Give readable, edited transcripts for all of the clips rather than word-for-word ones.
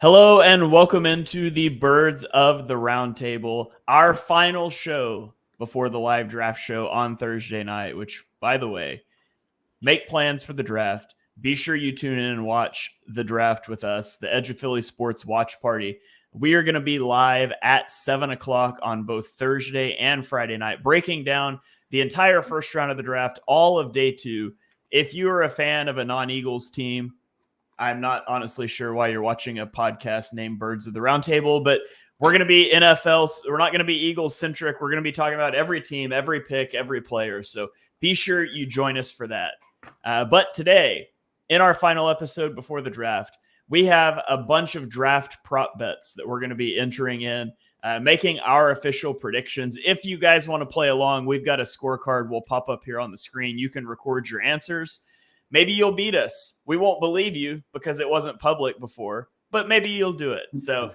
Hello and welcome into the Birds of the Roundtable, our final show before the live draft show on Thursday night, which, by the way, make plans for the draft. Be sure you tune in and watch the draft with us, the Edge of Philly Sports Watch Party. We are going to be live at 7 o'clock on both Thursday and Friday night, breaking down the entire first round of the draft, all of day 2. If you are a fan of a non-Eagles team, I'm not honestly sure why you're watching a podcast named Birds of the Roundtable, but we're going to be NFL. We're not going to be Eagles centric. We're going to be talking about every team, every pick, every player. So be sure you join us for that. But today, in our final episode before the draft, we have a bunch of draft prop bets that we're going to be entering in, making our official predictions. If you guys want to play along, we've got a scorecard we'll pop up here on the screen. You can record your answers. Maybe you'll beat us. We won't believe you because it wasn't public before, but maybe you'll do it. So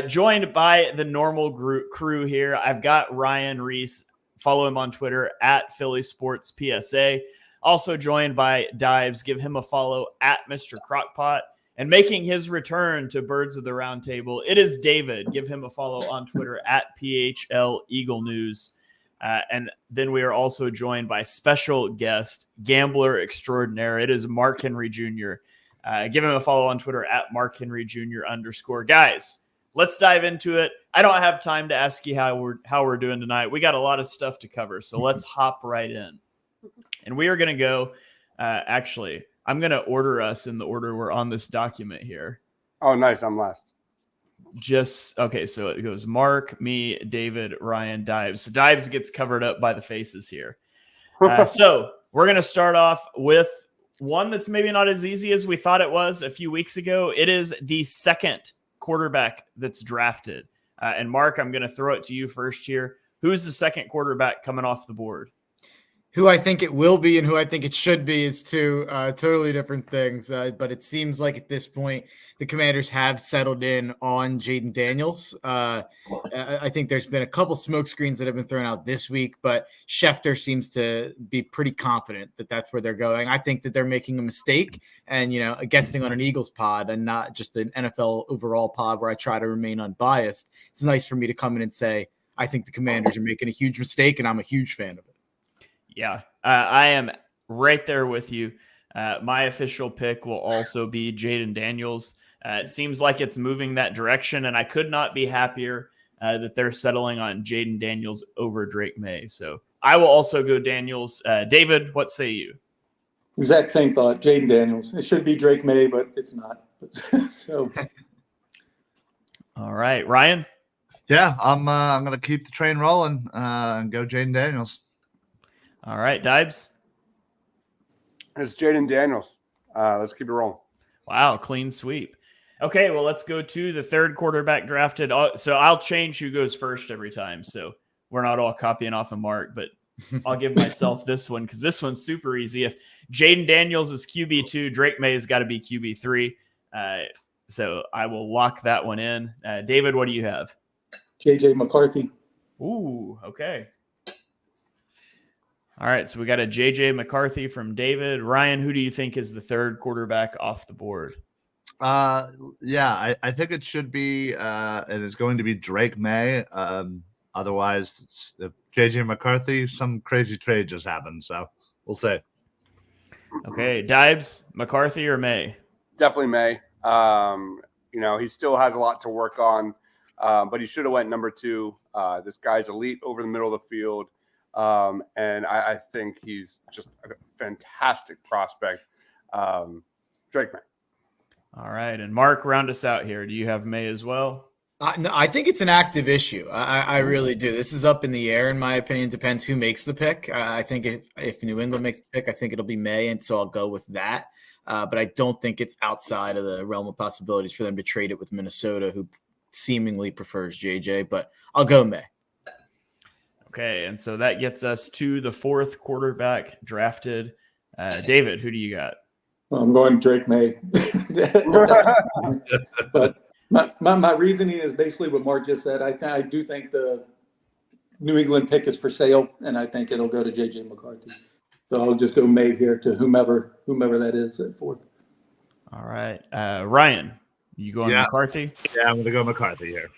joined by the normal crew here, I've got Ryan Reese. Follow him on Twitter at Philly Sports PSA. Also joined by Dives. Give him a follow at Mr. Crockpot. And making his return to Birds of the Roundtable, it is David. Give him a follow on Twitter at PHL Eagle News. And then we are also joined by special guest, gambler extraordinaire. It is Mark Henry Jr. Give him a follow on Twitter at Mark Henry Jr. _ Guys, let's dive into it. I don't have time to ask you how we're doing tonight. We got a lot of stuff to cover, so let's hop right in. And we are going to go. Actually, I'm going to order us in the order we're on this document here. Oh, nice. I'm last. Okay, so it goes Mark, me, David, Ryan, Dives. So Dives gets covered up by the faces here. So we're going to start off with one that's maybe not as easy as we thought it was a few weeks ago. It is the second quarterback that's drafted. And Mark, I'm going to throw it to you first here. Who's the second quarterback coming off the board? Who I think it will be and who I think it should be is two totally different things. But it seems like at this point, the Commanders have settled in on Jaden Daniels. I think there's been a couple smoke screens that have been thrown out this week, but Schefter seems to be pretty confident that that's where they're going. I think that they're making a mistake and, guesting on an Eagles pod and not just an NFL overall pod where I try to remain unbiased. It's nice for me to come in and say, I think the Commanders are making a huge mistake and I'm a huge fan of it. Yeah, I am right there with you. My official pick will also be Jaden Daniels. It seems like it's moving that direction, and I could not be happier that they're settling on Jaden Daniels over Drake May. So I will also go Daniels. David, what say you? Exact same thought, Jaden Daniels. It should be Drake May, but it's not. So, all right, Ryan. Yeah, I'm going to keep the train rolling and go Jaden Daniels. All right, Dibes. It's Jaden Daniels. Let's keep it rolling. Wow, clean sweep. Okay, well, let's go to the third quarterback drafted. So I'll change who goes first every time. So we're not all copying off of Mark, but I'll give myself this one because this one's super easy. If Jaden Daniels is QB2, Drake May has got to be QB3. So I will lock that one in. David, what do you have? J.J. McCarthy. Ooh, okay. All right, so we got a J.J. McCarthy from David. Ryan, who do you think is the third quarterback off the board? Yeah, I think it should be it is going to be Drake May. Otherwise, if J.J. McCarthy, some crazy trade just happened, so we'll see. Okay, Dibes, McCarthy or May? Definitely May. He still has a lot to work on, but he should have went number 2. This guy's elite over the middle of the field. And I think he's just a fantastic prospect. Drake May. All right. And Mark, round us out here. Do you have May as well? No, I think it's an active issue. I really do. This is up in the air, in my opinion. Depends who makes the pick. I think if New England makes the pick, I think it'll be May, and so I'll go with that. But I don't think it's outside of the realm of possibilities for them to trade it with Minnesota, who seemingly prefers JJ. But I'll go May. Okay, and so that gets us to the fourth quarterback drafted. David, who do you got? Well, I'm going Drake May. But my reasoning is basically what Mark just said. I do think the New England pick is for sale, and I think it'll go to J.J. McCarthy. So I'll just go May here to whomever that is at fourth. All right. Ryan, You going Yeah. McCarthy? Yeah, I'm going to go McCarthy here.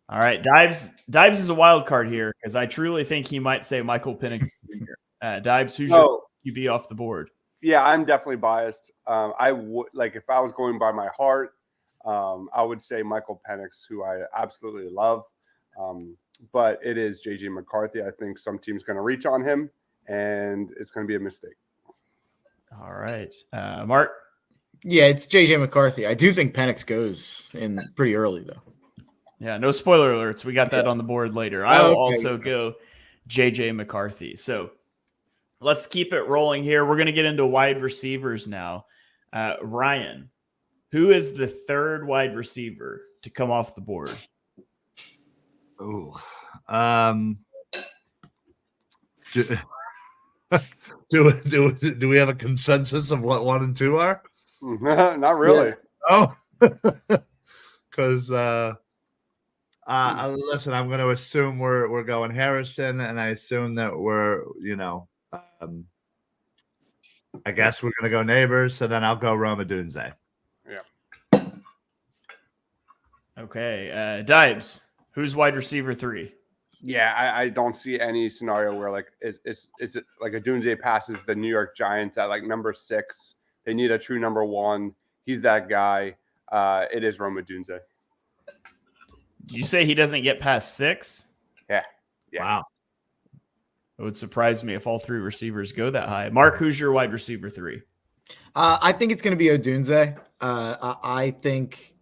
All right. Dibes is a wild card here because I truly think he might say Michael Penix Jr. Dibes, who's No. your QB off the board? Yeah, I'm definitely biased. I would like if I was going by my heart, I would say Michael Penix, who I absolutely love. But it is JJ McCarthy. I think some team's going to reach on him, and it's going to be a mistake. All right. Mark? Yeah, it's JJ McCarthy. I do think Penix goes in pretty early, though. Yeah, no spoiler alerts. We got that on the board later. I will Okay. also go JJ McCarthy. So let's keep it rolling here. We're going to get into wide receivers now. Ryan, who is the third wide receiver to come off the board? Oh, do we have a consensus of what 1 and 2 are? Not really. Yes. Oh, because listen, I'm going to assume we're going Harrison, and I assume that we're I guess we're going to go Neighbors, so then I'll go Roma Dunze. Yeah. Okay, Dibes, who's wide receiver 3? Yeah, I don't see any scenario where like it's like a Dunze passes the New York Giants at like number 6. They need a true number 1. He's that guy. It is Roma Dunze. You say he doesn't get past 6? Yeah. Wow. It would surprise me if all 3 receivers go that high. Mark, who's your wide receiver 3? I think it's going to be Odunze. I think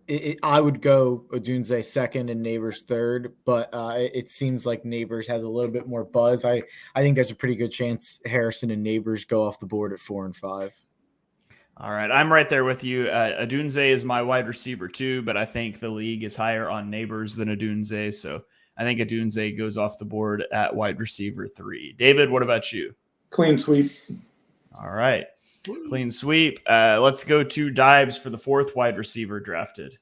I would go Odunze second and Neighbors third, but it seems like Neighbors has a little bit more buzz. I think there's a pretty good chance Harrison and Neighbors go off the board at 4 and 5. All right, I'm right there with you. Odunze is my wide receiver 2, but I think the league is higher on Neighbors than Odunze, so I think Odunze goes off the board at wide receiver 3. David, what about you? Clean sweep. All right. Clean sweep. Let's go to Dibes for the 4th wide receiver drafted.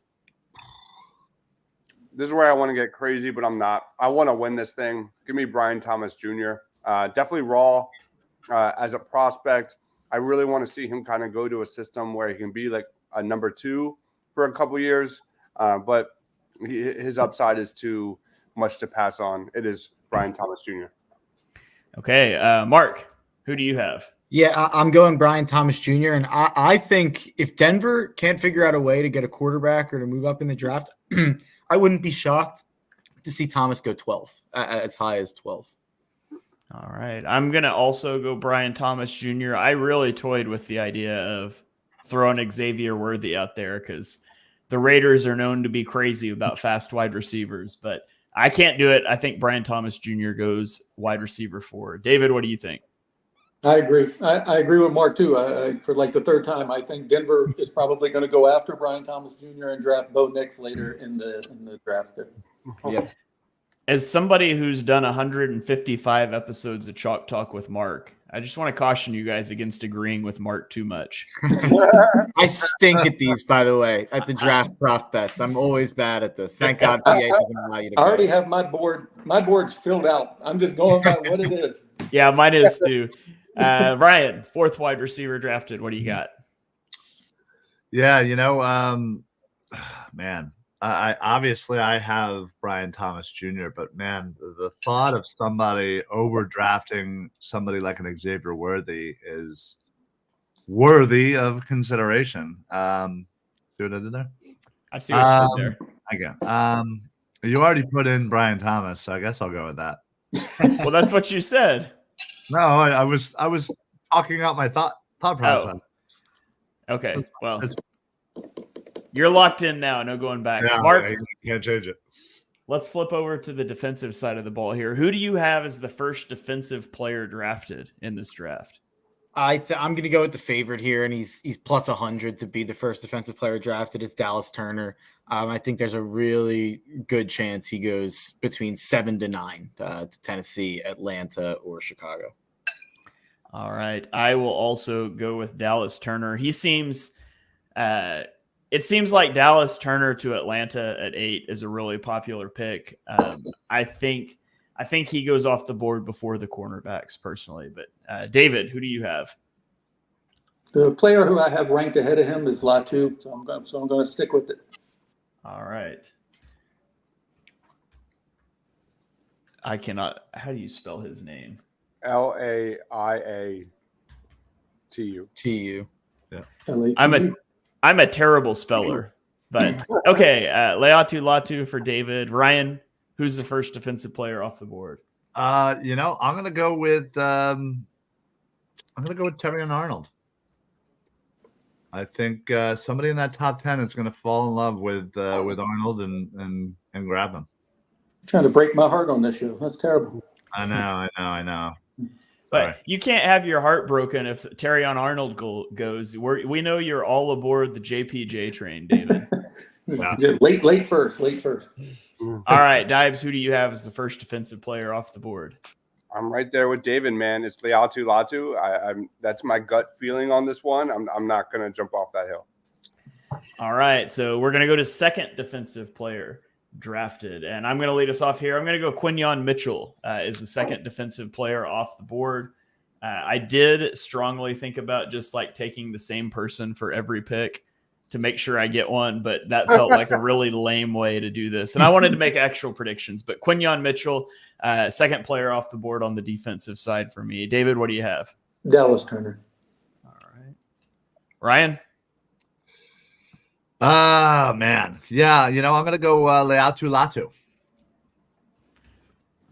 This is where I want to get crazy, but I'm not. I want to win this thing. Give me Brian Thomas Jr. Definitely raw as a prospect. I really want to see him kind of go to a system where he can be like a number 2 for a couple years, but his upside is too much to pass on. It is Brian Thomas Jr. Okay, Mark, who do you have? Yeah, I'm going Brian Thomas Jr. And I think if Denver can't figure out a way to get a quarterback or to move up in the draft, I wouldn't be shocked to see Thomas go 12, as high as 12. All right. I'm going to also go Brian Thomas Jr. I really toyed with the idea of throwing Xavier Worthy out there because the Raiders are known to be crazy about fast wide receivers, but I can't do it. I think Brian Thomas Jr. goes wide receiver 4. David, what do you think? I agree. I agree with Mark too. For like the 3rd time, I think Denver is probably going to go after Brian Thomas Jr. and draft Bo Nix later in the draft there. Yeah. As somebody who's done 155 episodes of Chalk Talk with Mark, I just want to caution you guys against agreeing with Mark too much. I stink at these, by the way, at the draft prop bets. I'm always bad at this. Thank God PA doesn't allow you to. I already have my board. My board's filled out. I'm just going by what it is. Yeah, mine is too. Ryan, 4th wide receiver drafted. What do you got? Yeah, man, I obviously I have Brian Thomas Jr., but man, the thought of somebody overdrafting somebody like an Xavier Worthy is worthy of consideration. See what I did there? I see what you did there. Okay. You already put in Brian Thomas, so I guess I'll go with that. Well, that's what you said. No, I was talking out my thought process. Oh. Okay. Well, you're locked in now. No going back. Yeah, Mark, you can't change it. let's flip over to the defensive side of the ball here. Who do you have as the first defensive player drafted in this draft? I'm going to go with the favorite here, and he's plus 100 to be the first defensive player drafted. It's Dallas Turner. I think there's a really good chance he goes between 7 to 9 to Tennessee, Atlanta, or Chicago. All right. I will also go with Dallas Turner. He seems it seems like Dallas Turner to Atlanta at 8 is a really popular pick. I think he goes off the board before the cornerbacks personally. But David, who do you have? The player who I have ranked ahead of him is Latu, so I'm going to stick with it. All right. I cannot. How do you spell his name? Laiatu. TU. LATU. I'm a terrible speller, but okay. Latu for David. Ryan, who's the first defensive player off the board? I'm gonna go with Terrion Arnold. I think somebody in that top 10 is gonna fall in love with Arnold and grab him. Trying to break my heart on this show. That's terrible. I know. But Right. you can't have your heart broken if Terrion Arnold goes. We know you're all aboard the JPJ train, David. Yeah. Late first. All right, Dibes, who do you have as the first defensive player off the board? I'm right there with David, man. It's Latu. I'm that's my gut feeling on this one. I'm not gonna jump off that hill. All right, so we're gonna go to second defensive player drafted, and I'm gonna lead us off here. I'm gonna go Quinyon Mitchell is the second defensive player off the board. I did strongly think about just like taking the same person for every pick to make sure I get one, but that felt like a really lame way to do this. And I wanted to make actual predictions, but Quinyon Mitchell, second player off the board on the defensive side for me. David, what do you have? Dallas Turner. All right. Ryan? Oh, man. Yeah, I'm going to go Latu.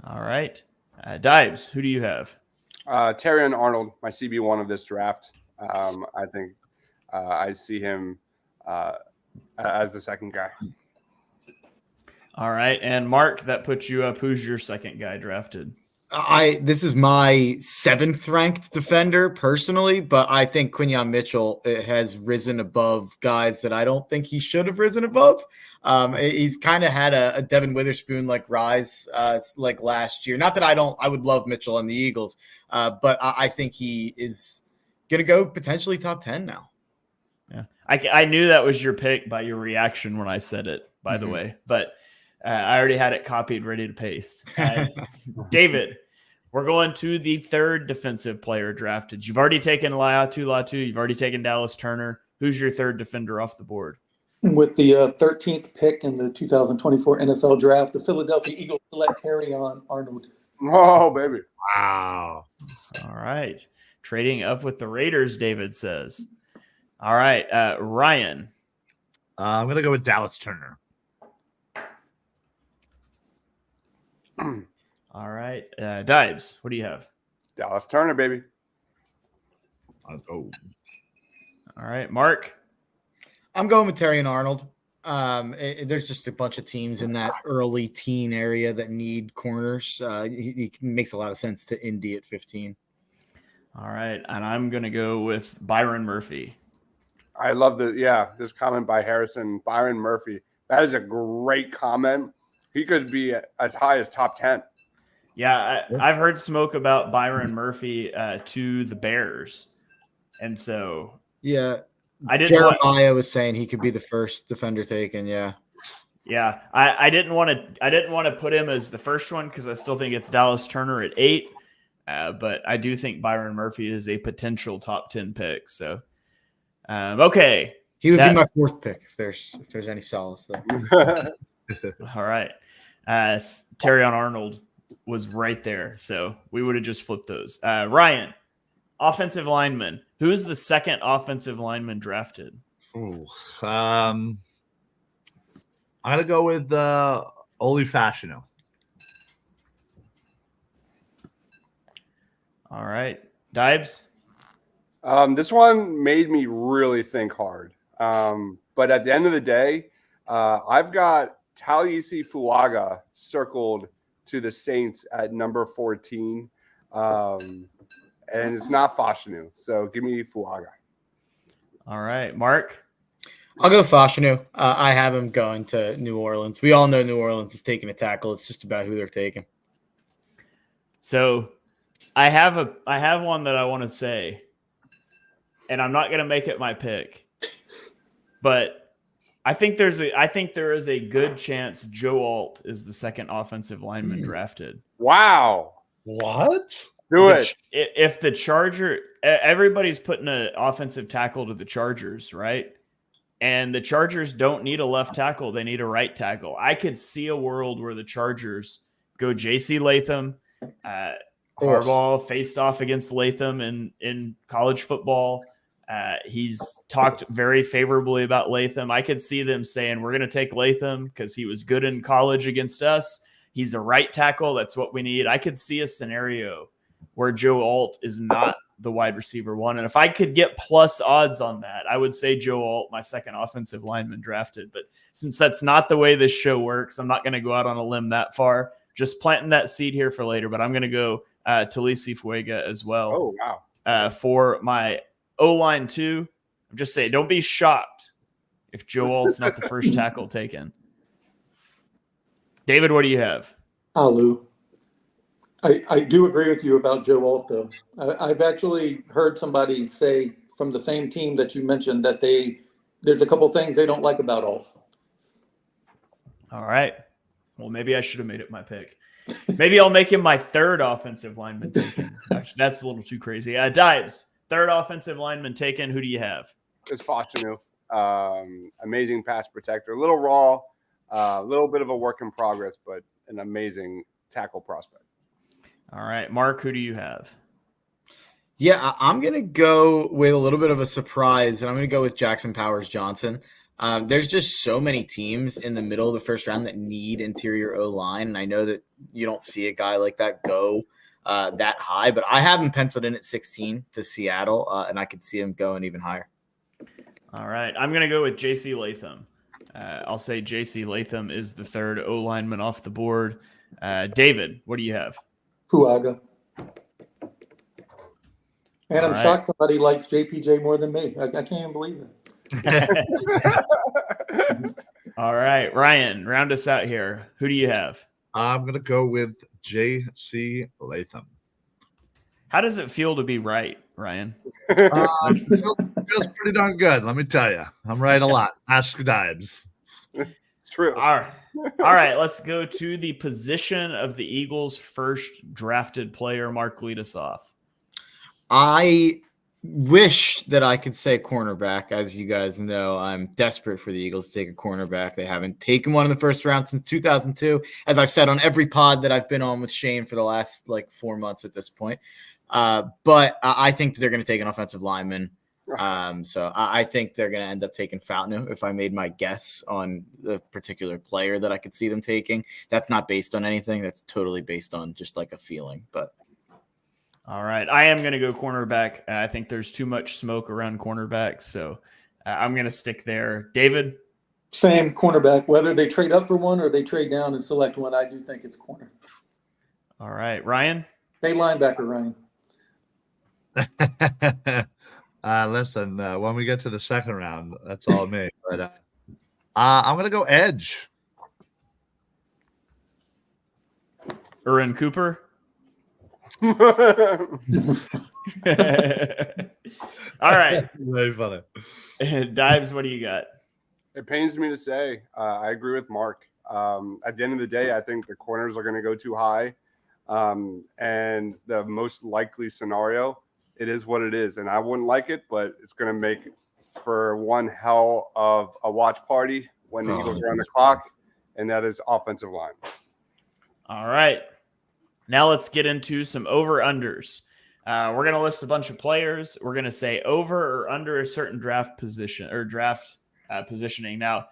All right. Dibes, who do you have? Terrion Arnold, my CB1 of this draft. I think I see him as the second guy. All right. And Mark, that puts you up. Who's your second guy drafted? This is my 7th ranked defender personally, but I think Quinyon Mitchell has risen above guys that I don't think he should have risen above. He's kind of had a Devin Witherspoon like rise like last year. Not that I would love Mitchell on the Eagles, but I think he is going to go potentially top 10 now. Yeah, I knew that was your pick by your reaction when I said it, by the way, but I already had it copied, ready to paste. David, we're going to the third defensive player drafted. You've already taken Latu. You've already taken Dallas Turner. Who's your third defender off the board? With the 13th pick in the 2024 NFL draft, the Philadelphia Eagles select Terrion Arnold. Oh, baby. Wow. All right. Trading up with the Raiders, David says. All right. Ryan. I'm going to go with Dallas Turner. All right. Dibes, what do you have? Dallas Turner, baby. Oh. All right. Mark. I'm going with Terrion Arnold. There's just a bunch of teams in that early teen area that need corners. He makes a lot of sense to Indy at 15. All right. And I'm going to go with Byron Murphy. I love this comment by Harrison. Byron Murphy. That is a great comment. He could be as high as top 10. Yeah, I've heard smoke about Byron Murphy to the Bears. And so yeah, I didn't Jeremiah was saying he could be the first defender taken. Yeah. Yeah. I didn't want to put him as the first one because I still think it's Dallas Turner at 8. But I do think Byron Murphy is a potential top 10 pick. So okay. He would be my 4th pick if there's any solace there. All right. Terrion Arnold was right there. So we would have just flipped those. Ryan, offensive lineman. Who's the second offensive lineman drafted? Ooh, I'm going to go with Oli Fashanu. All right. Dibes? This one made me really think hard. But at the end of the day, I've got Talisi Fuaga circled to the Saints at number 14. And it's not Fashanu. So give me Fuaga. All right. Mark? I'll go Fashanu. I have him going to New Orleans. We all know New Orleans is taking a tackle. It's just about who they're taking. So I have one that I want to say, and I'm not going to make it my pick, but I think there is a good chance Joe Alt is the second offensive lineman drafted. Wow. What? Do it. If the everybody's putting an offensive tackle to the Chargers, right? And the Chargers don't need a left tackle. They need a right tackle. I could see a world where the Chargers go J.C. Latham. Harbaugh faced off against Latham in college football. He's talked very favorably about Latham. I could see them saying, we're going to take Latham because he was good in college against us. He's a right tackle. That's what we need. I could see a scenario where Joe Alt is not the wide receiver one. And if I could get plus odds on that, I would say Joe Alt, my second offensive lineman drafted. But since that's not the way this show works, I'm not going to go out on a limb that far. Just planting that seed here for later. But I'm going to go Talisi Fuega as well. Oh, wow. For my O-line 2. I'm just saying, don't be shocked if Joe Alt's not the first tackle taken. David, what do you have? Alu. I do agree with you about Joe Alt, though. I've actually heard somebody say from the same team that you mentioned that there's a couple things they don't like about Alt. All right. Well, maybe I should have made it my pick. Maybe I'll make him my third offensive lineman taken. Actually, that's a little too crazy. Dives, third offensive lineman taken. Who do you have? It's Fashanu. Amazing pass protector. A little raw, a little bit of a work in progress, but an amazing tackle prospect. All right, Mark, who do you have? Yeah, I'm going to go with a little bit of a surprise, and I'm going to go with Jackson Powers Johnson. There's just so many teams in the middle of the first round that need interior O-line, and I know that you don't see a guy like that go that high, but I have him penciled in at 16 to Seattle, and I could see him going even higher. All right, I'm going to go with J.C. Latham. I'll say J.C. Latham is the third O-lineman off the board. David, what do you have? Fuaga. And I'm right. shocked somebody likes JPJ more than me. I can't even believe it. All right, Ryan, round us out here. Who do you have? I'm going to go with J.C. Latham. How does it feel to be right, Ryan? Feels pretty darn good, let me tell you. I'm right a lot. Ask Dives. It's true. All right, let's go to the position of the Eagles' first drafted player. Mark, lead us off. I wish that I could say cornerback. As you guys know, I'm desperate for the Eagles to take a cornerback. They haven't taken one in the first round since 2002, as I've said on every pod that I've been on with Shane for the last 4 months at this point. But I think they're going to take an offensive lineman. So I think they're going to end up taking Fountain if I made my guess on the particular player that I could see them taking. That's not based on anything. That's totally based on just a feeling. But all right, I am going to go cornerback. I think there's too much smoke around cornerbacks, so I'm going to stick there. David? Same, cornerback. Whether they trade up for one or they trade down and select one, I do think it's corner. All right, Ryan? Stay linebacker, Ryan. Listen, when we get to the second round, that's all me. But I'm going to go edge. Aaron Cooper? All right. Very funny. Dives, what do you got? It pains me to say, I agree with Mark. At the end of the day, I think the corners are going to go too high. And the most likely scenario, it is what it is. And I wouldn't like it, but it's going to make for one hell of a watch party when the Eagles are on the clock, and that is offensive line. All right. Now let's get into some over-unders. We're going to list a bunch of players. We're going to say over or under a certain draft position or draft positioning. Now,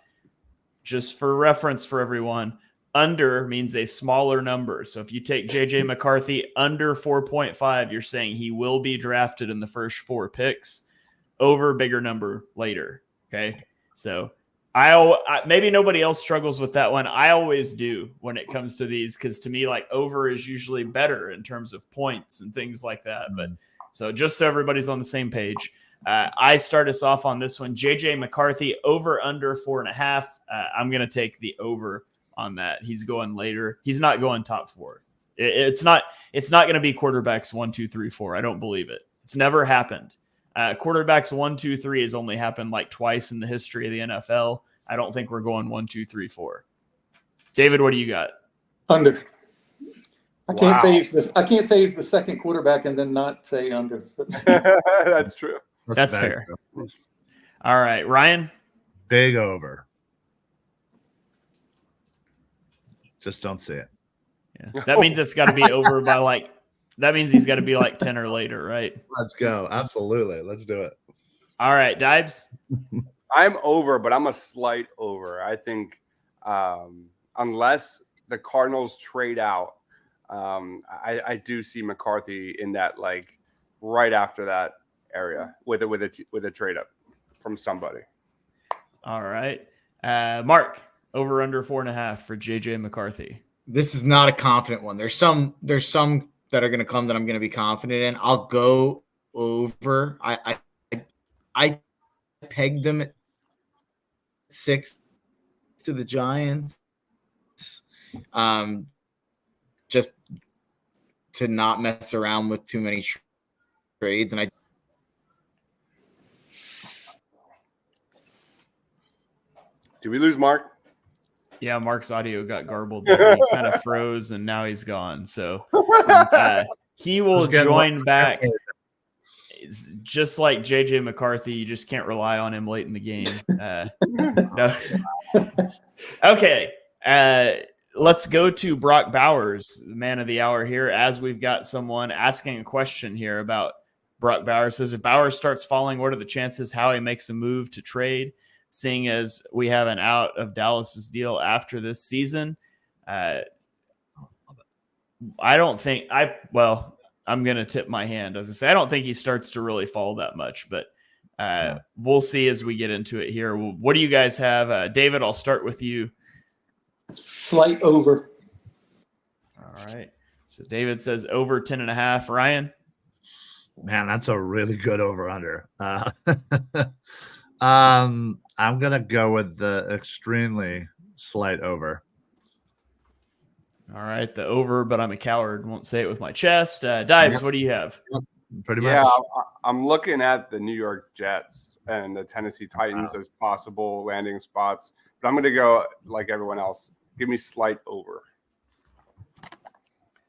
just for reference for everyone, under means a smaller number. So if you take J.J. McCarthy under 4.5, you're saying he will be drafted in the first 4 picks. Over, bigger number later. Okay? So I maybe nobody else struggles with that one. I always do when it comes to these, because to me, over is usually better in terms of points and things like that. But so just so everybody's on the same page, I start us off on this one. JJ McCarthy over under 4.5. I'm going to take the over on that. He's going later. He's not going top 4. It's not going to be quarterbacks 1, 2, 3, 4. I don't believe it. It's never happened. Quarterbacks 1, 2, 3 has only happened twice in the history of the NFL. I don't think we're going 1, 2, 3, 4. David, what do you got? Under. I can't say Wow. he's this. I can't say he's the second quarterback and then not say under. That's true. That's very fair. true. All right, Ryan. Big over. Just don't see it. Yeah. That means it's got to be over by like. That means he's got to be like 10 or later, right? Let's go. Absolutely. Let's do it. All right, Dibes. I'm over, but I'm a slight over. I think unless the Cardinals trade out, I do see McCarthy in that like right after that area with a trade up from somebody. All right, Mark. Over under 4.5 for JJ McCarthy. This is not a confident one. There's some that are going to come that I'm going to be confident in. I'll go over. I pegged them at 6 to the Giants. Just to not mess around with too many trades, and Did we lose Mark? Yeah, Mark's audio got garbled. He kind of froze, and now he's gone. So he will join back. It's just like JJ McCarthy, you just can't rely on him late in the game. No. Okay, let's go to Brock Bowers, the man of the hour here, as we've got someone asking a question here about Brock Bowers. Says, if Bowers starts falling, what are the chances Howie makes a move to trade, seeing as we have an out of Dallas's deal after this season? I don't think I'm going to tip my hand. As I say, I don't think he starts to really fall that much, but we'll see as we get into it here. What do you guys have? David, I'll start with you. Slight over. All right. So David says over 10.5. Ryan? Man, that's a really good over-under. I'm going to go with the extremely slight over. All right, the over, but I'm a coward. Won't say it with my chest. Dibes, what do you have? Pretty much. Yeah, I'm looking at the New York Jets and the Tennessee Titans as possible landing spots, but I'm going to go like everyone else. Give me slight over.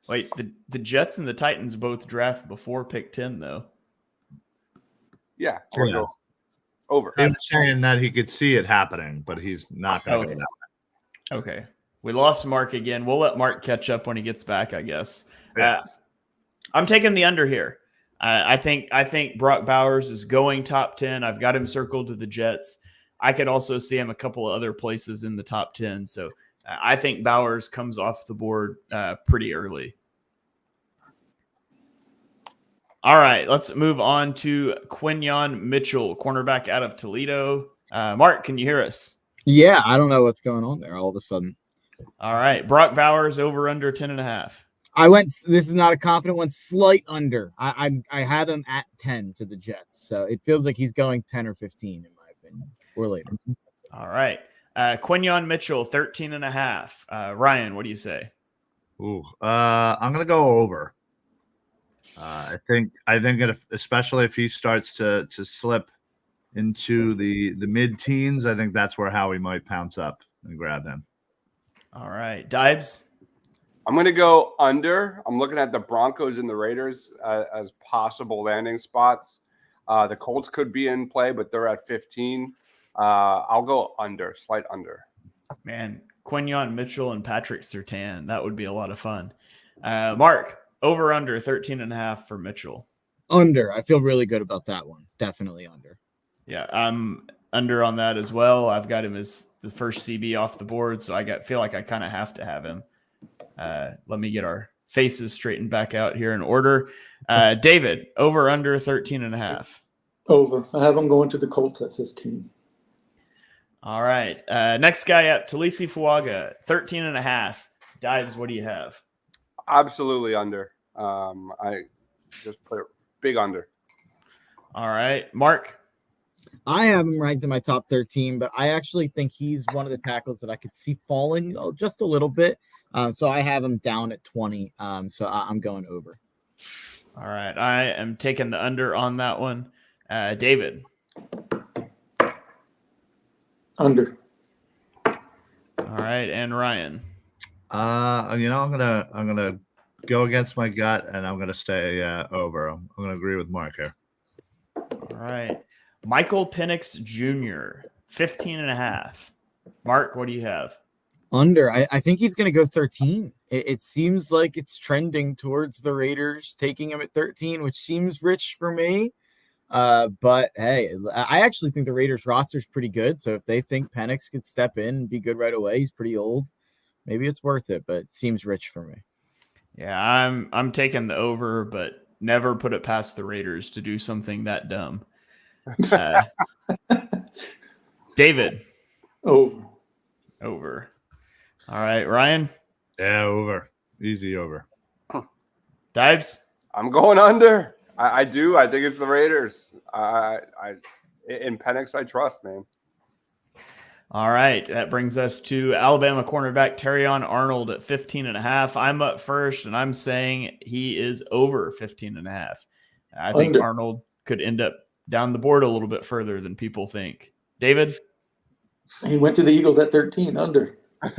Wait, the Jets and the Titans both draft before pick 10, though. Yeah, Yeah. Over. He was saying that he could see it happening, but he's not going to go that way. Okay. We lost Mark again. We'll let Mark catch up when he gets back, I guess. Yeah. I'm taking the under here. I think Brock Bowers is going top 10. I've got him circled to the Jets. I could also see him a couple of other places in the top 10. So I think Bowers comes off the board pretty early. All right, let's move on to Quinyon Mitchell, cornerback out of Toledo. Mark, can you hear us? Yeah, I don't know what's going on there all of a sudden. All right, Brock Bowers over under 10.5. I went. This is not a confident one. Slight under. I have him at 10 to the Jets, so it feels like he's going 10 or 15 in my opinion, or later. All right, Quinyon Mitchell 13.5. Ryan, what do you say? Ooh, I'm gonna go over. I think especially if he starts to slip into the mid-teens, I think that's where Howie might pounce up and grab him. All right, Dibes. I'm going to go under. I'm looking at the Broncos and the Raiders as possible landing spots. The Colts could be in play, but they're at 15. I'll go under, slight under. Man, Quinyon Mitchell and Patrick Surtain. That would be a lot of fun. Mark, over under 13.5 for Mitchell. Under. I feel really good about that one. Definitely under. Yeah, I'm under on that as well. I've got him as the first CB off the board, so feel like I kind of have to have him. Let me get our faces straightened back out here in order. David, over under 13.5. Over. I have him going to the Colts at 15. All right. Next guy up, Talisi Fuaga, 13.5. Dives, what do you have? Absolutely under. I just put it big under. All right. Mark? I have him ranked in my top 13, but I actually think he's one of the tackles that I could see falling just a little bit. So I have him down at 20. So I'm going over. All right. I am taking the under on that one. David? Under. All right. And Ryan? I'm gonna go against my gut, and I'm going to stay over. I'm going to agree with Mark here. All right. Michael Penix Jr., 15.5. Mark, what do you have? Under. I think he's going to go 13. It seems like it's trending towards the Raiders taking him at 13, which seems rich for me. But hey, I actually think the Raiders roster is pretty good. So if they think Penix could step in and be good right away, he's pretty old. Maybe it's worth it, but it seems rich for me. Yeah, I'm taking the over, but never put it past the Raiders to do something that dumb. David. Over. Over. All right, Ryan. Yeah, over. Easy over. Dibes. I'm going under. I do. I think it's the Raiders. In Penix, I trust, man. All right, that brings us to Alabama cornerback Terrion Arnold at 15.5. I'm up first, and I'm saying he is over 15.5. I think Under. Arnold could end up down the board a little bit further than people think. David? He went to the Eagles at 13. Under. I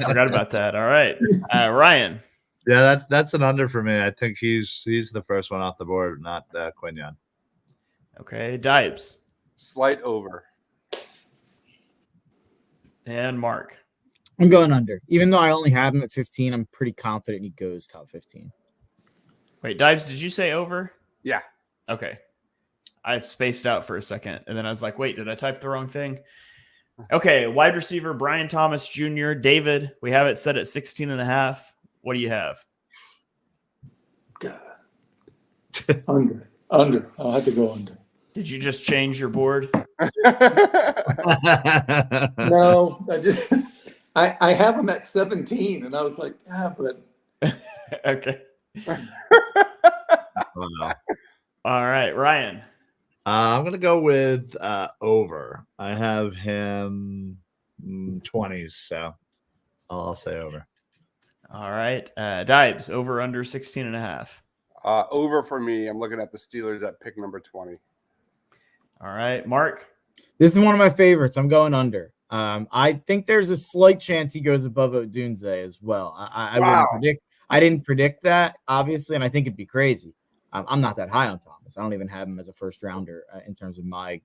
forgot about that. All right. Ryan? Yeah, that's an under for me. I think he's the first one off the board, not Quinyon. Okay, Dibes. Slight over. And Mark. I'm going under. Even though I only have him at 15, I'm pretty confident he goes top 15. Wait, Dibes, did you say over? Yeah. Okay. I spaced out for a second, and then I was like, wait, did I type the wrong thing? Okay, wide receiver Brian Thomas Jr. David, we have it set at 16.5. What do you have? God. Under. I'll have to go under. Did you just change your board? No, I have him at 17, and I was like, but Okay. Oh, no. All right, Ryan. I'm going to go with over. I have him 20s, so I'll say over. All right. Dibes, over under 16.5. Over for me. I'm looking at the Steelers at pick number 20. All right, Mark. This is one of my favorites. I'm going under. I think there's a slight chance he goes above Odunze as well. I wouldn't predict. I didn't predict that, obviously, and I think it'd be crazy. I'm not that high on Thomas. I don't even have him as a first rounder in terms of my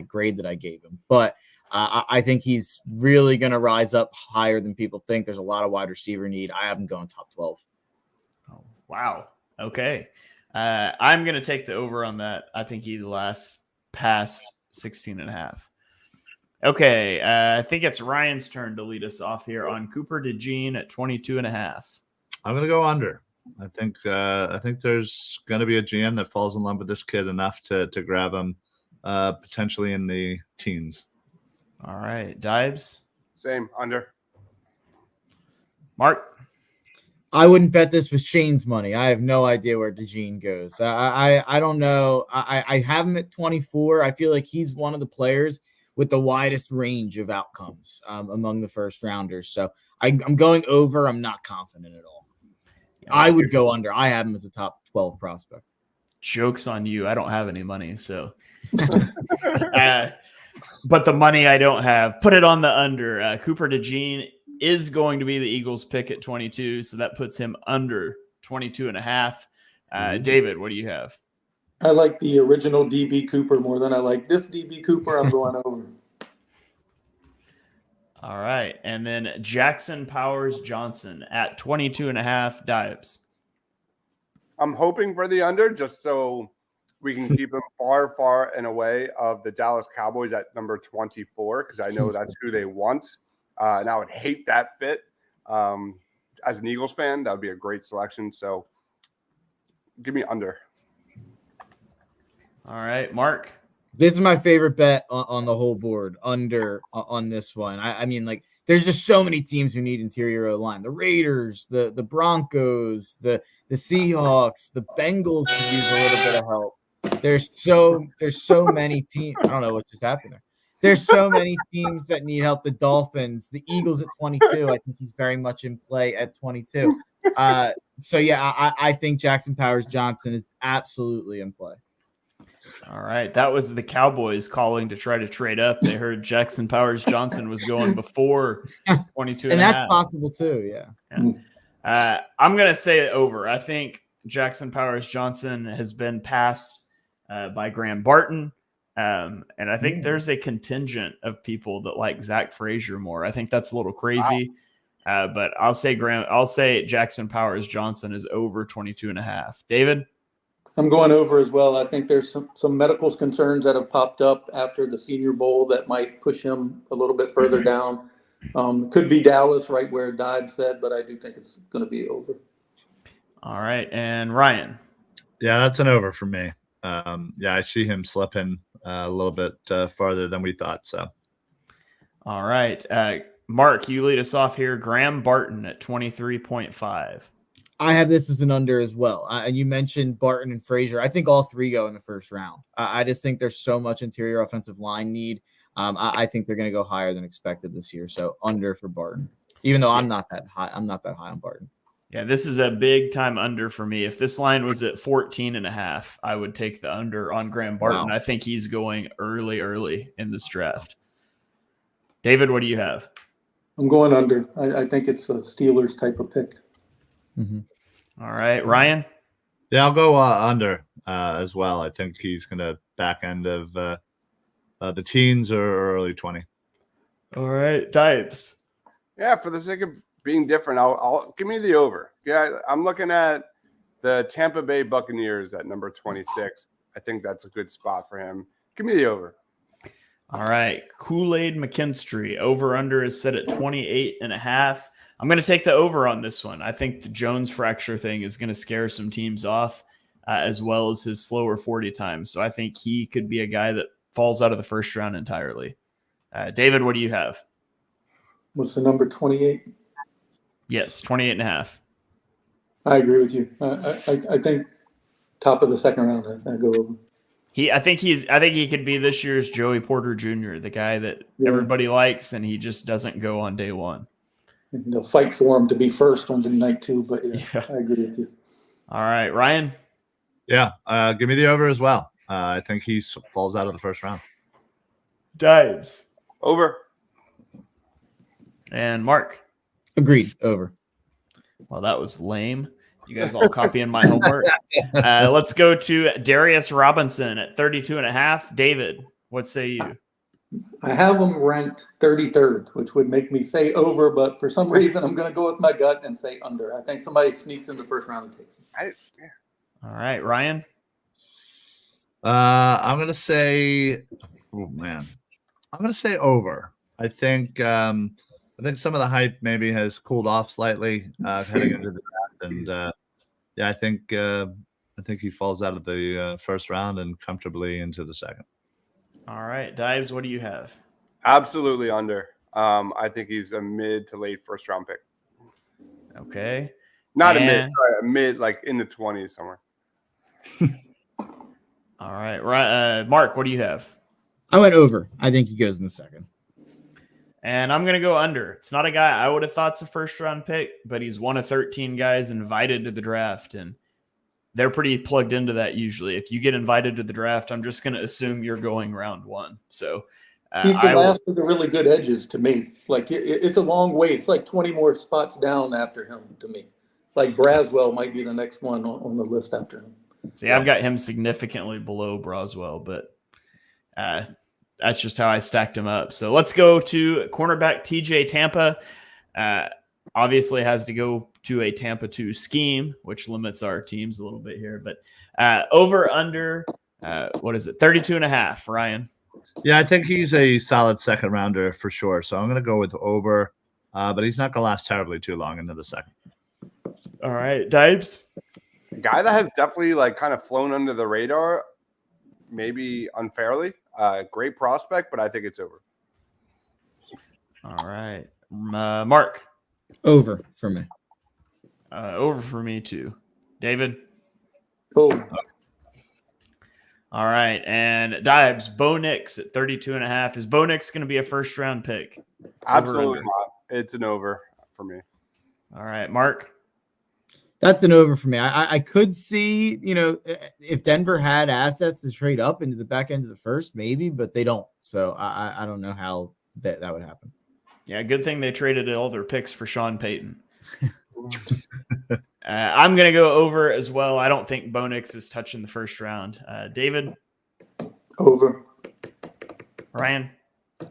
grade that I gave him. But I think he's really going to rise up higher than people think. There's a lot of wide receiver need. I have him going top 12. Oh, wow. Okay. I'm going to take the over on that. I think he lasts past 16.5. Okay. I think it's Ryan's turn to lead us off here on Cooper DeJean at 22.5. I'm going to go under. I think there's going to be a GM that falls in love with this kid enough to grab him potentially in the teens. All right. Dibes. Same, under. Mark. I wouldn't bet this with Shane's money. I have no idea where DeJean goes. I don't know. I have him at 24. I feel like he's one of the players with the widest range of outcomes among the first rounders. So I'm going over. I'm not confident at all. I would go under. I have him as a top 12 prospect. Joke's on you. I don't have any money, so. But the money I don't have, put it on the under. Cooper DeJean is going to be the Eagles pick at 22, so that puts him under 22.5. David, what do you have? I like the original DB Cooper more than I like this DB Cooper. I'm going over. All right. And then Jackson Powers Johnson at 22.5. Dibes. I'm hoping for the under just so we can keep him far and away of the Dallas Cowboys at number 24 because I know that's who they want. And I would hate that fit. As an Eagles fan, that would be a great selection. So give me under. All right. Mark. This is my favorite bet on the whole board, under on this one. I mean, like, there's just so many teams who need interior O-line. The Raiders, the Broncos, the Seahawks, the Bengals could use a little bit of help. There's so many teams. I don't know what just happened there. There's so many teams that need help. The Dolphins, the Eagles at 22. I think he's very much in play at 22. So, yeah, I think Jackson Powers Johnson is absolutely in play. All right. That was the Cowboys calling to try to trade up. They heard Jackson Powers Johnson was going before 22 and that's possible too. Yeah. I'm going to say over. I think Jackson Powers Johnson has been passed by Graham Barton. And I think there's a contingent of people that like Zach Frazier more. I think that's a little crazy. But I'll say Jackson Powers Johnson is over 22.5. David? I'm going over as well. I think there's some medical concerns that have popped up after the Senior Bowl that might push him a little bit further down. Could be Dallas, right where Dive said, but I do think it's going to be over. All right. And Ryan? Yeah, that's an over for me. I see him slipping a little bit farther than we thought. So, all right. Mark, you lead us off here. Graham Barton at 23.5. I have this as an under as well. And you mentioned Barton and Frazier. I think all three go in the first round. I just think there's so much interior offensive line need. I think they're going to go higher than expected this year. So under for Barton, even though I'm not that high. I'm not that high on Barton. Yeah, this is a big time under for me. If this line was at 14.5, I would take the under on Graham Barton. Wow. I think he's going early in this draft. David, what do you have? I'm going under. I think it's a Steelers type of pick. Mm-hmm. All right, Ryan? Yeah, I'll go under as well. I think he's going to back end of the teens or early 20. All right, Dipes. Yeah, for the sake of being different, I'll give me the over. Yeah, I'm looking at the Tampa Bay Buccaneers at number 26. I think that's a good spot for him. Give me the over. All right, Kool-Aid McKinstry. Over-under is set at 28.5. I'm going to take the over on this one. I think the Jones fracture thing is going to scare some teams off, as well as his slower 40 times. So I think he could be a guy that falls out of the first round entirely. David, what do you have? What's the number, 28? Yes, 28.5. I agree with you. I think top of the second round, I go over. I think he could be this year's Joey Porter Jr., the guy that everybody likes, and he just doesn't go on day one. And they'll fight for him to be first on the night too, but yeah, I agree with you. All right, Ryan? Yeah, give me the over as well. I think he falls out of the first round. Dives? Over. And Mark? Agreed, over. Well, that was lame. You guys all copying my homework. Let's go to Darius Robinson at 32.5. David, what say you? I have him ranked 33rd, which would make me say over, but for some reason I'm going to go with my gut and say under. I think somebody sneaks in the first round and takes him. All right, Ryan? I'm going to say, I'm going to say over. I think some of the hype maybe has cooled off slightly heading into the draft, and I think he falls out of the first round and comfortably into the second. All right, Dives, what do you have? Absolutely under. I think he's a mid to late first round pick. Okay. Not a mid, like in the 20s somewhere. All right. Mark, what do you have? I went over. I think he goes in the second. And I'm going to go under. It's not a guy I would have thought's a first round pick, but he's one of 13 guys invited to the draft, and they're pretty plugged into that usually. If you get invited to the draft, I'm just going to assume you're going round one. So he's the last of the really good edges to me. Like it's a long wait. It's like 20 more spots down after him to me. Like Braswell might be the next one on the list after him. See, I've got him significantly below Braswell, but that's just how I stacked him up. So let's go to cornerback TJ Tampa. Obviously has to go to a Tampa 2 scheme, which limits our teams a little bit here. But over, under, what is it, 32.5, Ryan? Yeah, I think he's a solid second rounder for sure. So I'm going to go with over, but he's not going to last terribly too long into the second. All right, Dibes? A guy that has definitely like kind of flown under the radar, maybe unfairly. Great prospect, but I think it's over. All right. Mark? Over for me. Over for me too. David? Over. All right. And Dibes, Bo Nix at 32.5. Is Bo Nix going to be a first round pick? Absolutely not. It's an over for me. All right. Mark? That's an over for me. I could see, if Denver had assets to trade up into the back end of the first, maybe, but they don't. So I don't know how that would happen. Yeah, good thing they traded all their picks for Sean Payton. I'm going to go over as well. I don't think Bo Nix is touching the first round. David, Over. Ryan.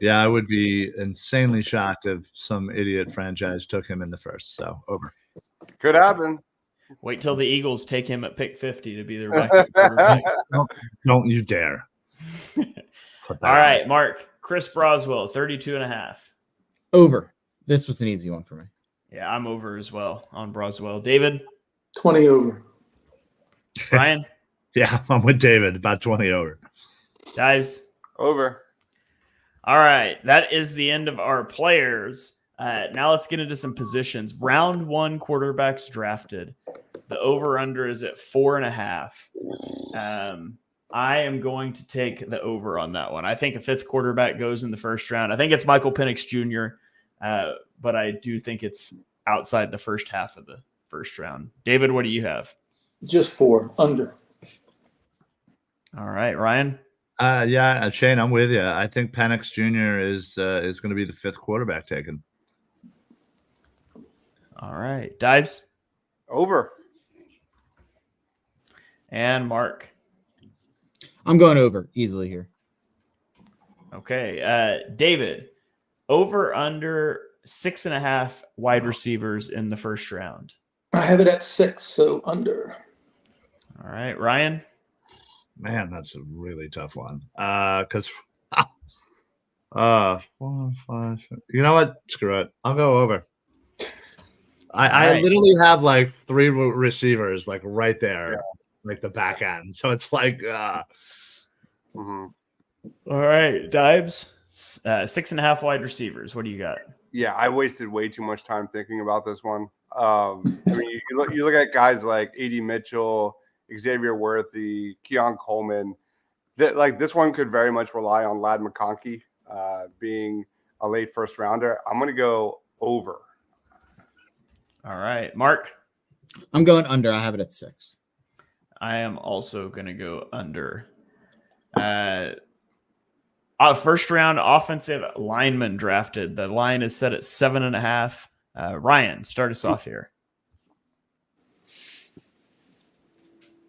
Yeah, I would be insanely shocked if some idiot franchise took him in the first. So over. Could happen. Wait till the Eagles take him at pick 50 to be their backup quarterback. Don't you dare. Put that All on. right, Mark. Chris Broswell, 32.5. Over. This was an easy one for me. Yeah, I'm over as well on Broswell. David, 20 over. Ryan, Yeah, I'm with David. About 20 over. Dives. Over. All right, that is the end of our players. Now let's get into some positions. Round 1 quarterbacks drafted. The over-under is at 4.5. I am going to take the over on that one. I think a 5th quarterback goes in the first round. I think it's Michael Penix Jr., but I do think it's outside the first half of the first round. David, what do you have? Just 4 under. All right, Ryan. Yeah, Shane, I'm with you. I think Penix Jr. is going to be the 5th quarterback taken. All right, Dibes Over. and Mark. I'm going over easily here. Okay, David. Over under 6.5 wide receivers in the first round. I have it at 6, so under. All right, Ryan. Man, that's a really tough one. Because 4, 5, 6. You know what? Screw it. I'll go over. I right. literally have like 3 receivers like right there, Yeah. like the back end. So it's like, Mm-hmm. All right, Dibes. 6.5 wide receivers. What do you got? Yeah, I wasted way too much time thinking about this one. I mean, you look at guys like A.D. Mitchell, Xavier Worthy, Keon Coleman. This one could very much rely on Ladd McConkey being a late first rounder. I'm going to go over. All right, Mark. I'm going under. I have it at 6. I am also going to go under. First round offensive lineman drafted. The line is set at 7.5. Ryan, start us off here.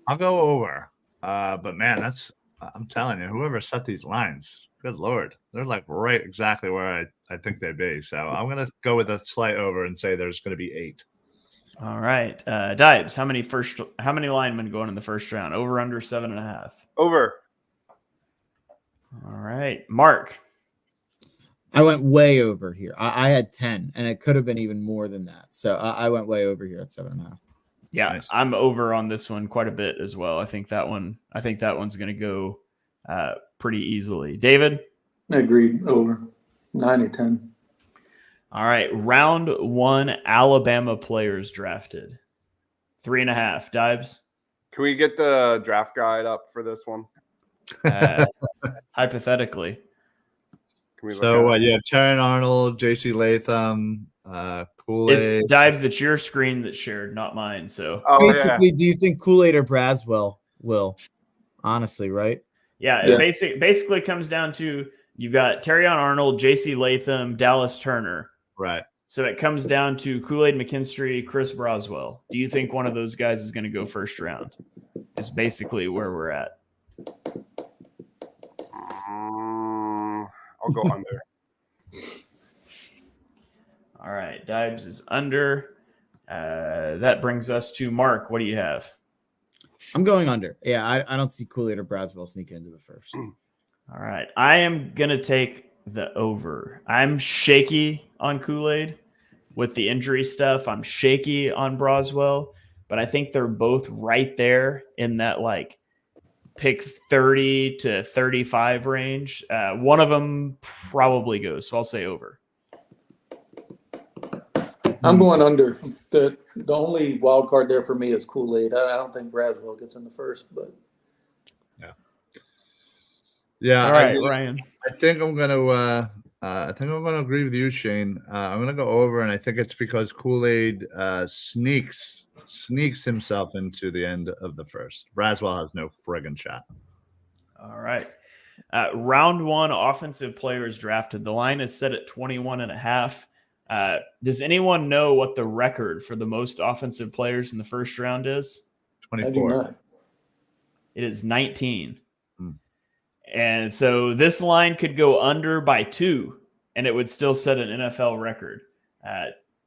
I'll go over. But man, I'm telling you, whoever set these lines, good Lord, they're like right exactly where I think they'd be. So I'm going to go with a slight over and say there's going to be 8. All right. Dibes, how many linemen going in the first round? Over under 7.5. Over. All right. Mark. I went way over here. I had 10, and it could have been even more than that. So I went way over here at 7.5. Yeah, Nice. I'm over on this one quite a bit as well. I think that one's going to go pretty easily. David? Agreed. Over. 9 or 10. All right. Round 1 Alabama players drafted. 3.5. Dibes? Can we get the draft guide up for this one? Hypothetically. Can we look So at it? you have Terran Arnold, J.C. Latham, Kool-Aid. It's Dibes, it's your screen that's shared, not mine. So Oh, yeah. Basically, do you think Kool-Aid or Braswell will? Honestly, right? yeah, Yeah. it basically comes down to you've got Terrion Arnold, J.C. Latham, Dallas Turner. Right. So it comes down to Kool-Aid McKinstry, Chris Broswell. Do you think one of those guys is going to go first round? Is basically where we're at. I'll go under. All right, Dibes is under. That brings us to Mark. What do you have? I'm going under. Yeah, I don't see Kool-Aid or Braswell sneaking into the first. All right, I am going to take the over. I'm shaky on Kool-Aid with the injury stuff. I'm shaky on Broswell, but I think they're both right there in that like pick 30 to 35 range. One of them probably goes, so I'll say over. I'm going under. The only wild card there for me is Kool-Aid. I don't think Braswell gets in the first, but Yeah. All right, Ryan. I think I'm gonna agree with you, Shane. I'm gonna go over, and I think it's because Kool-Aid sneaks himself into the end of the first. Braswell has no friggin' shot. All right. Round 1 offensive players drafted. The line is set at 21.5. Does anyone know what the record for the most offensive players in the first round is? I do 24. not. It is 19. Hmm. And so this line could go under by 2, and it would still set an NFL record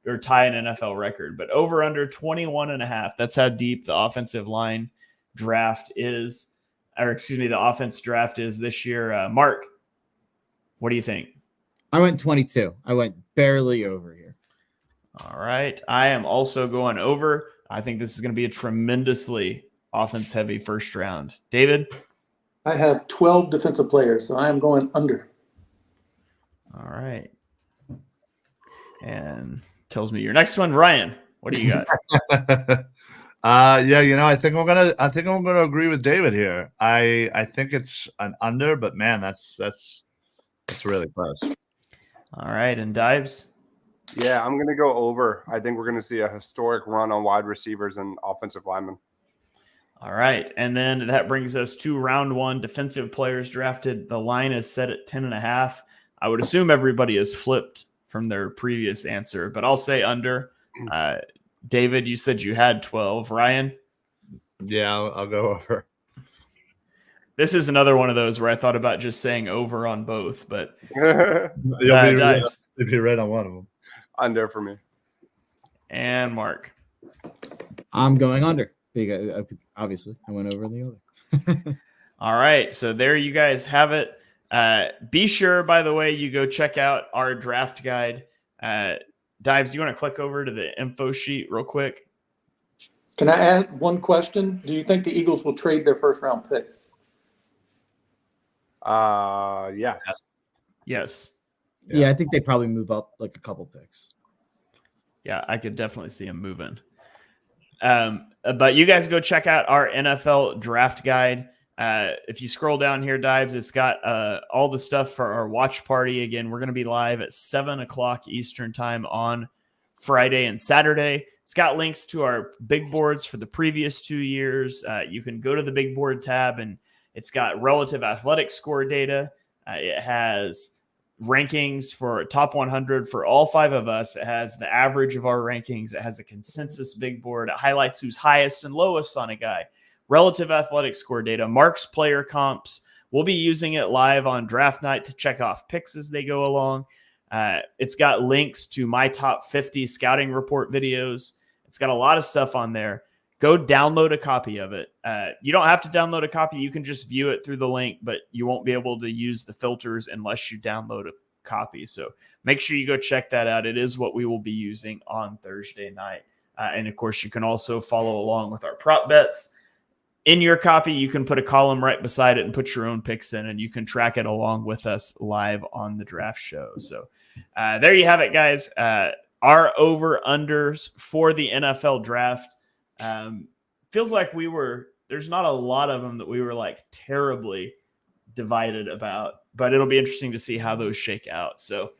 or tie an NFL record. But over under 21.5. That's how deep the offensive line draft is, or excuse me, the offense draft is this year. Mark, what do you think? I went 22. I went barely over here. All right. I am also going over. I think this is going to be a tremendously offense-heavy first round. David? I have 12 defensive players, so I am going under. All right. And tells me your next one. Ryan, what do you got? Yeah, I think I'm gonna agree with David here. I think it's an under, but man, that's really close. All right. And Dives? Yeah, I'm going to go over. I think we're going to see a historic run on wide receivers and offensive linemen. All right. And then that brings us to round 1, defensive players drafted. The line is set at 10.5. I would assume everybody has flipped from their previous answer, but I'll say under. David, you said you had 12. Ryan? Yeah, I'll go over. This is another one of those where I thought about just saying over on both, but You'll Dives be right on one of them. Under for me. and Mark. I'm going under. Because obviously, I went over the other. All right. So there you guys have it. Be sure, by the way, you go check out our draft guide. Dives, you want to click over to the info sheet real quick? Can I add one question? Do you think the Eagles will trade their first round pick? Yes. Yes. Yeah, I think they probably move up like a couple picks. Yeah, I could definitely see him moving. But you guys go check out our NFL draft guide. If you scroll down here, Dives, it's got all the stuff for our watch party. Again, we're going to be live at 7 o'clock Eastern time on Friday and Saturday. It's got links to our big boards for the previous 2 years. You can go to the big board tab, and it's got relative athletic score data. It has rankings for top 100 for all 5 of us. It has the average of our rankings. It has a consensus big board. It highlights who's highest and lowest on a guy. Relative athletic score data, Mark's player comps. We'll be using it live on draft night to check off picks as they go along. It's got links to my top 50 scouting report videos. It's got a lot of stuff on there. Go download a copy of it. You don't have to download a copy. You can just view it through the link, but you won't be able to use the filters unless you download a copy. So make sure you go check that out. It is what we will be using on Thursday night. And of course, you can also follow along with our prop bets. In your copy, you can put a column right beside it and put your own picks in, and you can track it along with us live on the draft show. So there you have it, guys. Our over-unders for the NFL draft. Feels like there's not a lot of them that we were like terribly divided about, but it'll be interesting to see how those shake out. So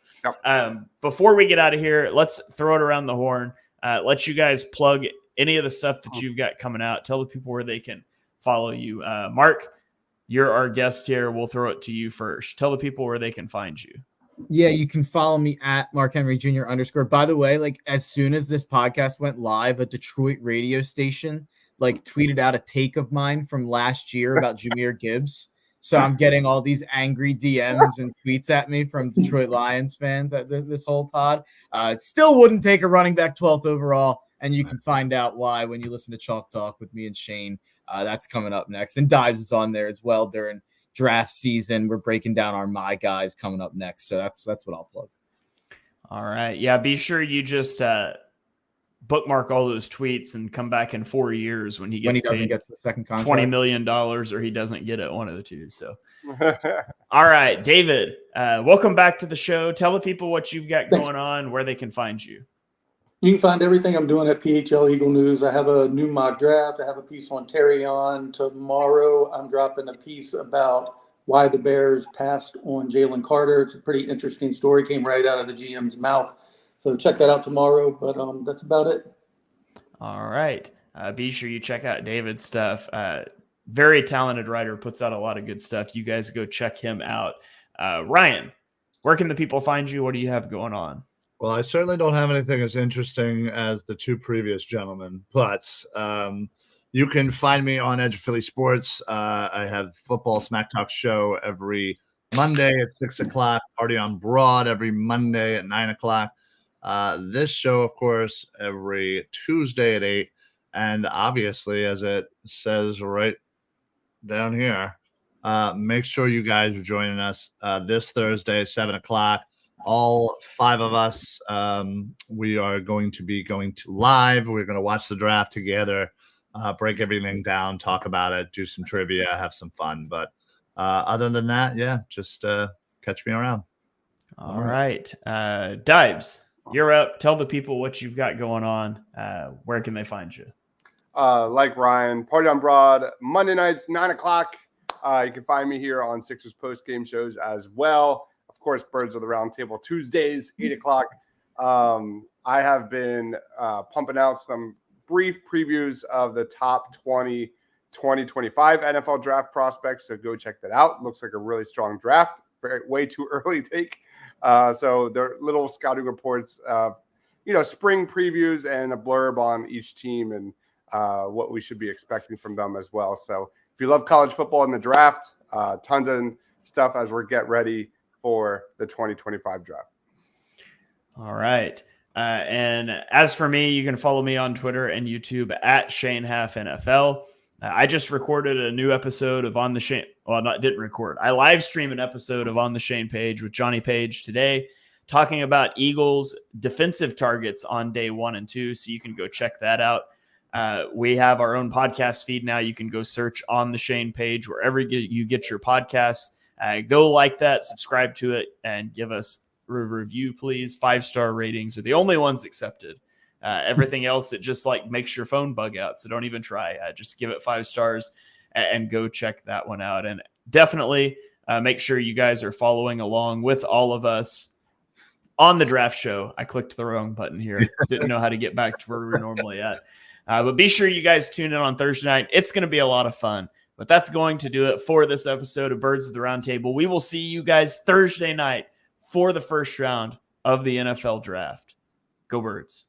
before we get out of here, let's throw it around the horn. Let you guys plug any of the stuff that you've got coming out. Tell the people where they can follow you. Mark, you're our guest here. We'll throw it to you first. Tell the people where they can find you. Yeah, you can follow me at Mark Henry Jr. _ By the way, like as soon as this podcast went live, a Detroit radio station like tweeted out a take of mine from last year about Jahmyr Gibbs. So I'm getting all these angry DMs and tweets at me from Detroit Lions fans at this whole pod. Still wouldn't take a running back 12th overall. And you can find out why when you listen to Chalk Talk with me and Shane. That's coming up next. And Dives is on there as well during draft season. We're breaking down our My Guys coming up next. So that's what I'll plug. All right. Yeah, be sure you just bookmark all those tweets and come back in 4 years when he doesn't get to the second contract. $20 million or he doesn't get it, one of the two. So, all right, David, welcome back to the show. Tell the people what you've got going on, where they can find you. You can find everything I'm doing at PHL Eagle News. I have a new mock draft. I have a piece on Terry on. Tomorrow, I'm dropping a piece about why the Bears passed on Jalen Carter. It's a pretty interesting story. Came right out of the GM's mouth. So check that out tomorrow. But that's about it. All right. Be sure you check out David's stuff. Very talented writer, puts out a lot of good stuff. You guys go check him out. Ryan, where can the people find you? What do you have going on? Well, I certainly don't have anything as interesting as the two previous gentlemen, but you can find me on Edge of Philly Sports. I have Football Smack Talk show every Monday at 6 o'clock, Party on Broad every Monday at 9 o'clock. This show, of course, every Tuesday at 8. And obviously, as it says right down here, make sure you guys are joining us this Thursday, 7 o'clock. All 5 of us, we are going to be going to live. We're going to watch the draft together, break everything down, talk about it, do some trivia, have some fun. But other than that, yeah, just catch me around. All right. Dibes, you're up. Tell the people what you've got going on. Where can they find you? Like Ryan, Party on Broad, Monday nights, 9 o'clock. You can find me here on Sixers post-game shows as well. Of course, Birds of the Roundtable, Tuesdays, 8 o'clock. I have been pumping out some brief previews of the top 2025 NFL draft prospects, so go check that out. Looks like a really strong draft. Way too early take. So they're little scouting reports of, spring previews and a blurb on each team and what we should be expecting from them as well. So if you love college football and the draft, tons of stuff as we get ready for the 2025 draft. All right. And as for me, you can follow me on Twitter and YouTube at ShaneHalfNFL. I just recorded a new episode of On the Shane. Well, didn't record. I live stream an episode of On the Shane Page with Johnny Page today, talking about Eagles defensive targets on day 1 and 2. So you can go check that out. We have our own podcast feed now. You can go search On the Shane Page wherever you get your podcasts. Go like that, subscribe to it, and give us a review, please. 5-star ratings are the only ones accepted. Everything else, it just makes your phone bug out. So don't even try. Just give it 5 stars and go check that one out. And definitely make sure you guys are following along with all of us on the draft show. I clicked the wrong button here. Didn't know how to get back to where we're normally at. But be sure you guys tune in on Thursday night. It's going to be a lot of fun. But that's going to do it for this episode of Birds of the Roundtable. We will see you guys Thursday night for the first round of the NFL draft. Go Birds.